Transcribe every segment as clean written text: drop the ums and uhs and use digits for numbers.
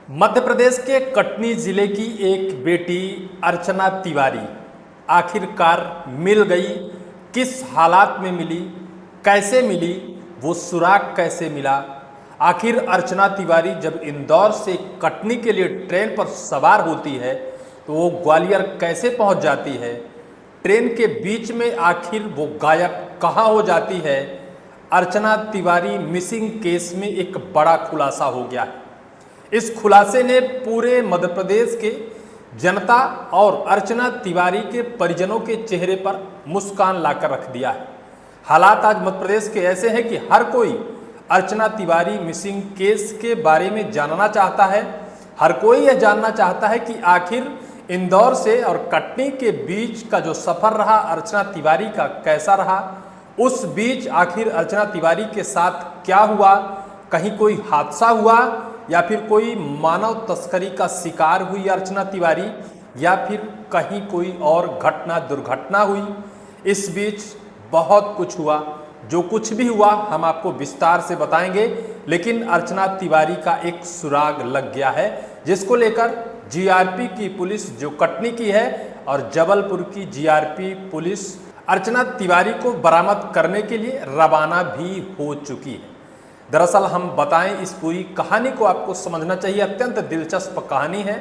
मध्य प्रदेश के कटनी जिले की एक बेटी अर्चना तिवारी आखिरकार मिल गई। किस हालात में मिली, कैसे मिली, वो सुराग कैसे मिला? आखिर अर्चना तिवारी जब इंदौर से कटनी के लिए ट्रेन पर सवार होती है तो वो ग्वालियर कैसे पहुंच जाती है? ट्रेन के बीच में आखिर वो गायब कहाँ हो जाती है? अर्चना तिवारी मिसिंग केस में एक बड़ा खुलासा हो गया है। इस खुलासे ने पूरे मध्य प्रदेश के जनता और अर्चना तिवारी के परिजनों के चेहरे पर मुस्कान लाकर रख दिया है। हालात आज मध्य प्रदेश के ऐसे हैं कि हर कोई अर्चना तिवारी मिसिंग केस के बारे में जानना चाहता है। हर कोई यह जानना चाहता है कि आखिर इंदौर से और कटनी के बीच का जो सफर रहा अर्चना तिवारी का कैसा रहा, उस बीच आखिर अर्चना तिवारी के साथ क्या हुआ, कहीं कोई हादसा हुआ या फिर कोई मानव तस्करी का शिकार हुई अर्चना तिवारी, या फिर कहीं कोई और घटना दुर्घटना हुई। इस बीच बहुत कुछ हुआ। जो कुछ भी हुआ हम आपको विस्तार से बताएंगे, लेकिन अर्चना तिवारी का एक सुराग लग गया है जिसको लेकर जीआरपी की पुलिस जो कटनी की है और जबलपुर की जीआरपी पुलिस अर्चना तिवारी को बरामद करने के लिए रवाना भी हो चुकी है। दरअसल हम बताएं, इस पूरी कहानी को आपको समझना चाहिए। अत्यंत दिलचस्प कहानी है।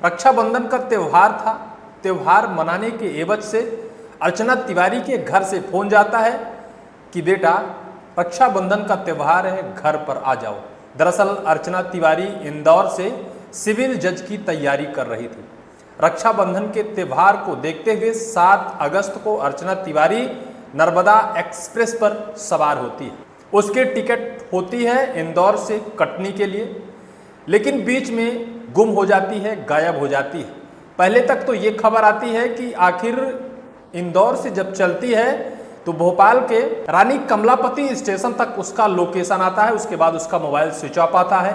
रक्षाबंधन का त्यौहार था। त्यौहार मनाने के एवज से अर्चना तिवारी के घर से फोन जाता है कि बेटा रक्षाबंधन का त्यौहार है, घर पर आ जाओ। दरअसल अर्चना तिवारी इंदौर से सिविल जज की तैयारी कर रही थी। रक्षाबंधन के त्यौहार को देखते हुए 7 अगस्त को अर्चना तिवारी नर्मदा एक्सप्रेस पर सवार होती है। उसकी टिकट होती है इंदौर से कटनी के लिए, लेकिन बीच में गुम हो जाती है, गायब हो जाती है। पहले तक तो ये खबर आती है कि आखिर इंदौर से जब चलती है तो भोपाल के रानी कमलापति स्टेशन तक उसका लोकेशन आता है, उसके बाद उसका मोबाइल स्विच ऑफ आता है।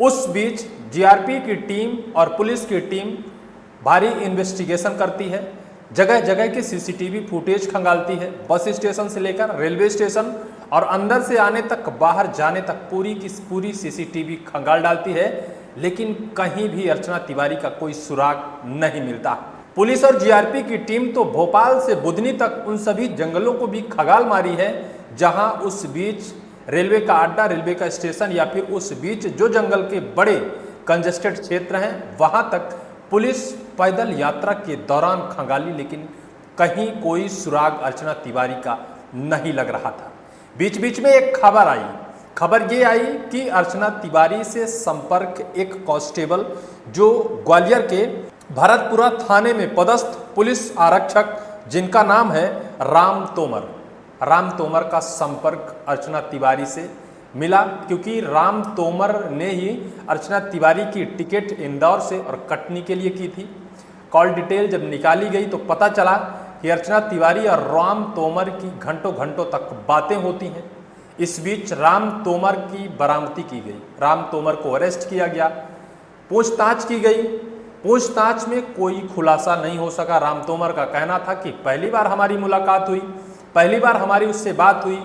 उस बीच जीआरपी की टीम और पुलिस की टीम भारी इन्वेस्टिगेशन करती है, जगह जगह के सीसीटीवी फुटेज खंगालती है, बस स्टेशन से लेकर रेलवे स्टेशन और अंदर से आने तक, बाहर जाने तक पूरी की पूरी सीसीटीवी खंगाल डालती है, लेकिन कहीं भी अर्चना तिवारी का कोई सुराग नहीं मिलता। पुलिस और जीआरपी की टीम तो भोपाल से बुधनी तक उन सभी जंगलों को भी खंगाल मारी है जहां उस बीच रेलवे का अड्डा, रेलवे का स्टेशन या फिर उस बीच जो जंगल के बड़े कंजेस्टेड क्षेत्र हैं वहां तक पुलिस पैदल यात्रा के दौरान खंगाली, लेकिन कहीं कोई सुराग अर्चना तिवारी का नहीं लग रहा था। बीच बीच में एक खबर आई। खबर ये आई कि अर्चना तिवारी से संपर्क एक कांस्टेबल जो ग्वालियर के भरतपुरा थाने में पदस्थ पुलिस आरक्षक जिनका नाम है राम तोमर का संपर्क अर्चना तिवारी से मिला, क्योंकि राम तोमर ने ही अर्चना तिवारी की टिकट इंदौर से और कटनी के लिए की थी। कॉल डिटेल जब निकाली गई तो पता चला कि अर्चना तिवारी और राम तोमर की घंटों घंटों तक बातें होती हैं। इस बीच राम तोमर की बरामदी की गई, राम तोमर को अरेस्ट किया गया, पूछताछ की गई। पूछताछ में कोई खुलासा नहीं हो सका। राम तोमर का कहना था कि पहली बार हमारी मुलाकात हुई, पहली बार हमारी उससे बात हुई,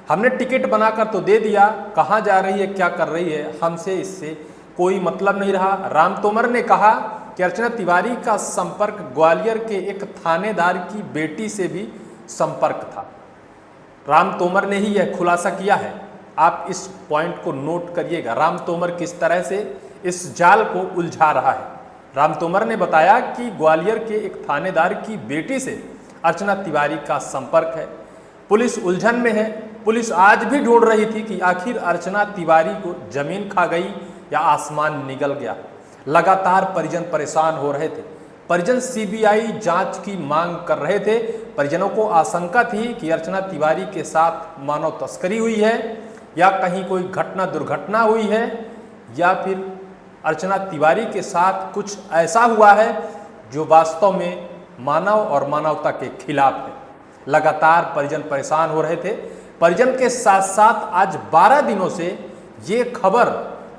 हमने टिकट बनाकर तो दे दिया, कहाँ जा रही है, क्या कर रही है, हमसे इससे कोई मतलब नहीं रहा। राम तोमर ने कहा कि अर्चना तिवारी का संपर्क ग्वालियर के एक थानेदार की बेटी से भी संपर्क था। राम तोमर ने ही यह खुलासा किया है। आप इस पॉइंट को नोट करिएगा, राम तोमर किस तरह से इस जाल को उलझा रहा है। राम तोमर ने बताया कि ग्वालियर के एक थानेदार की बेटी से अर्चना तिवारी का संपर्क है। पुलिस उलझन में है। पुलिस आज भी ढूंढ रही थी कि आखिर अर्चना तिवारी को जमीन खा गई या आसमान निगल गया। लगातार परिजन परेशान हो रहे थे। परिजन सीबीआई जांच की मांग कर रहे थे। परिजनों को आशंका थी कि अर्चना तिवारी के साथ मानव तस्करी हुई है या कहीं कोई घटना दुर्घटना हुई है या फिर अर्चना तिवारी के साथ कुछ ऐसा हुआ है जो वास्तव में मानव और मानवता के खिलाफ है। लगातार परिजन परेशान हो रहे थे। परिजन के साथ साथ आज 12 दिनों से ये खबर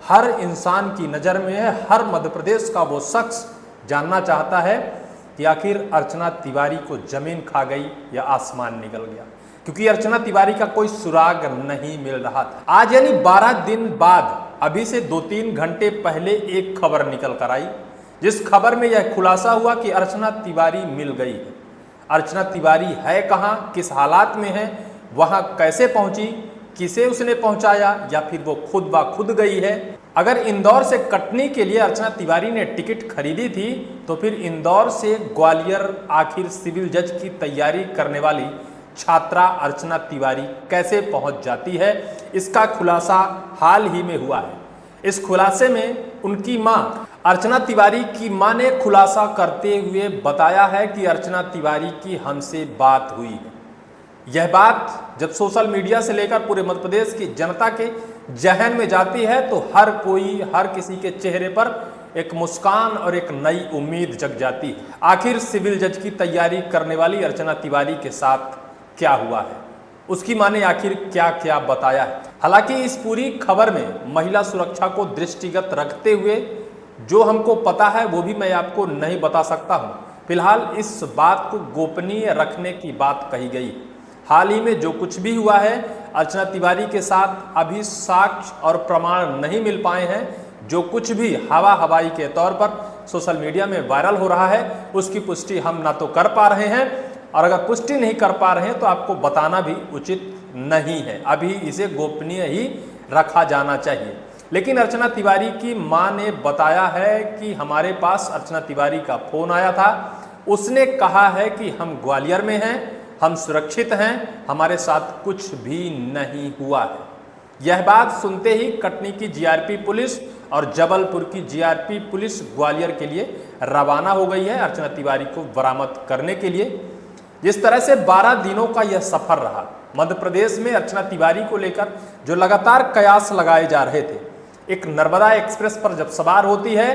हर इंसान की नज़र में है। हर मध्य प्रदेश का वो शख्स जानना चाहता है कि आखिर अर्चना तिवारी को जमीन खा गई या आसमान निकल गया, क्योंकि अर्चना तिवारी का कोई सुराग नहीं मिल रहा था। आज यानी 12 दिन बाद अभी से 2-3 घंटे पहले एक खबर निकल कर आई, जिस खबर में यह खुलासा हुआ कि अर्चना तिवारी मिल गई है। अर्चना तिवारी है कहाँ, किस हालात में है, वहाँ कैसे पहुँची, किसे उसने पहुँचाया, या फिर वो खुद ब खुद गई है। अगर इंदौर से कटनी के लिए अर्चना तिवारी ने टिकट खरीदी थी तो फिर इंदौर से ग्वालियर आखिर सिविल जज की तैयारी करने वाली छात्रा अर्चना तिवारी कैसे पहुंच जाती है, इसका खुलासा हाल ही में हुआ है। इस खुलासे में उनकी मां अर्चना तिवारी की मां ने खुलासा करते हुए बताया है कि अर्चना तिवारी की हमसे बात हुई है। यह बात जब सोशल मीडिया से लेकर पूरे मध्य प्रदेश की जनता के जहन में जाती है तो हर किसी के चेहरे पर एक मुस्कान और एक नई उम्मीद जग जाती है। आखिर सिविल जज की तैयारी करने वाली अर्चना तिवारी के साथ क्या हुआ है, उसकी मां ने आखिर क्या क्या बताया है। हालांकि इस पूरी खबर में महिला सुरक्षा को दृष्टिगत रखते हुए जो हमको पता है वो भी मैं आपको नहीं बता सकता हूं। फिलहाल इस बात को गोपनीय रखने की बात कही गई। हाल ही में जो कुछ भी हुआ है अर्चना तिवारी के साथ अभी साक्ष्य और प्रमाण नहीं मिल पाए हैं। जो कुछ भी हवाई के तौर पर सोशल मीडिया में वायरल हो रहा है उसकी पुष्टि हम ना तो कर पा रहे हैं, और अगर पुष्टि नहीं कर पा रहे हैं तो आपको बताना भी उचित नहीं है। अभी इसे गोपनीय ही रखा जाना चाहिए। लेकिन अर्चना तिवारी की मां ने बताया है कि हमारे पास अर्चना तिवारी का फोन आया था, उसने कहा है कि हम ग्वालियर में हैं, हम सुरक्षित हैं, हमारे साथ कुछ भी नहीं हुआ है। यह बात सुनते ही कटनी की जीआरपी पुलिस और जबलपुर की जीआरपी पुलिस ग्वालियर के लिए रवाना हो गई है अर्चना तिवारी को बरामद करने के लिए। जिस तरह से 12 दिनों का यह सफर रहा, मध्य प्रदेश में अर्चना तिवारी को लेकर जो लगातार कयास लगाए जा रहे थे, एक नर्मदा एक्सप्रेस पर जब सवार होती है,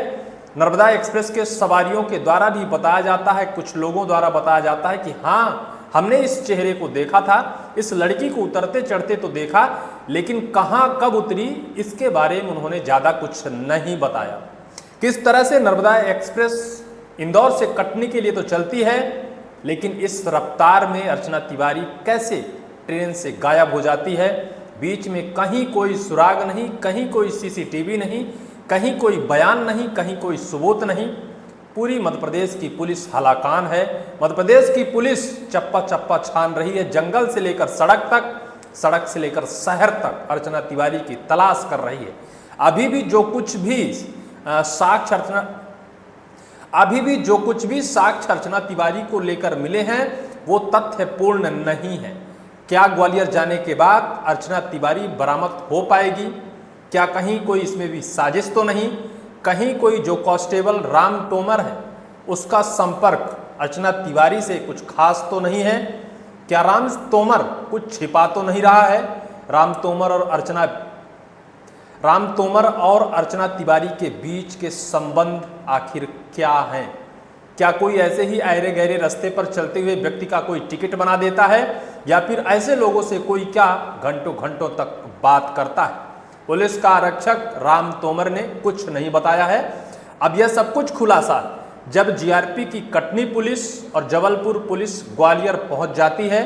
नर्मदा एक्सप्रेस के सवारियों के द्वारा भी बताया जाता है, कुछ लोगों द्वारा बताया जाता है कि हाँ हमने इस चेहरे को देखा था, इस लड़की को उतरते चढ़ते तो देखा, लेकिन कहाँ कब उतरी इसके बारे में उन्होंने ज़्यादा कुछ नहीं बताया। किस तरह से नर्मदा एक्सप्रेस इंदौर से कटनी के लिए तो चलती है, लेकिन इस रफ्तार में अर्चना तिवारी कैसे ट्रेन से गायब हो जाती है। बीच में कहीं कोई सुराग नहीं, कहीं कोई सीसीटीवी नहीं, कहीं कोई बयान नहीं, कहीं कोई सबूत नहीं। पूरी मध्य प्रदेश की पुलिस हलाकान है। मध्य प्रदेश की पुलिस चप्पा चप्पा छान रही है, जंगल से लेकर सड़क तक, सड़क से लेकर शहर तक अर्चना तिवारी की तलाश कर रही है। अभी भी जो कुछ भी साक्ष्य अर्चना तिवारी को लेकर मिले हैं वो तथ्यपूर्ण नहीं है। क्या ग्वालियर जाने के बाद अर्चना तिवारी बरामद हो पाएगी? क्या कहीं कोई इसमें भी साजिश तो नहीं? कहीं कोई जो कांस्टेबल राम तोमर है उसका संपर्क अर्चना तिवारी से कुछ खास तो नहीं है? क्या राम तोमर कुछ छिपा तो नहीं रहा है? राम तोमर और अर्चना तिवारी के बीच के संबंध आखिर क्या हैं? क्या कोई ऐसे ही अहरे गहरे रास्ते पर चलते हुए व्यक्ति का कोई टिकट बना देता है, या फिर ऐसे लोगों से कोई क्या घंटों घंटों तक बात करता है? पुलिस का आरक्षक राम तोमर ने कुछ नहीं बताया है। अब यह सब कुछ खुलासा जब जीआरपी की कटनी पुलिस और जबलपुर पुलिस ग्वालियर पहुंच जाती है,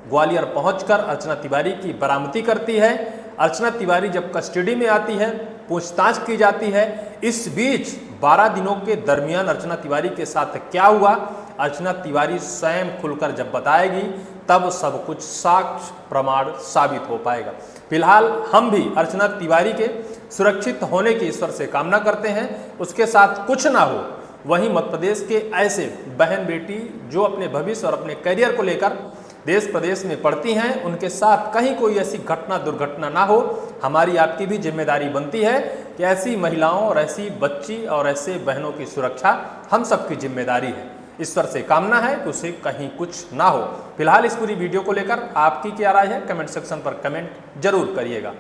ग्वालियर पहुंचकर अर्चना तिवारी की बरामदी करती है। अर्चना तिवारी जब कस्टडी में आती है, पूछताछ की जाती है। इस बीच 12 दिनों के दरमियान अर्चना तिवारी के साथ क्या हुआ, अर्चना तिवारी स्वयं खुलकर जब बताएगी तब सब कुछ साक्ष्य प्रमाण साबित हो पाएगा। फिलहाल हम भी अर्चना तिवारी के सुरक्षित होने की ईश्वर से कामना करते हैं, उसके साथ कुछ ना हो। वहीं मध्य प्रदेश के ऐसे बहन बेटी जो अपने भविष्य और अपने करियर को लेकर देश प्रदेश में पढ़ती हैं, उनके साथ कहीं कोई ऐसी घटना दुर्घटना ना हो। हमारी आपकी भी जिम्मेदारी बनती है कि ऐसी महिलाओं और ऐसी बच्ची और ऐसे बहनों की सुरक्षा हम सबकी जिम्मेदारी है। ईश्वर से कामना है कि उसे कहीं कुछ ना हो। फिलहाल इस पूरी वीडियो को लेकर आपकी क्या राय है, कमेंट सेक्शन पर कमेंट जरूर करिएगा।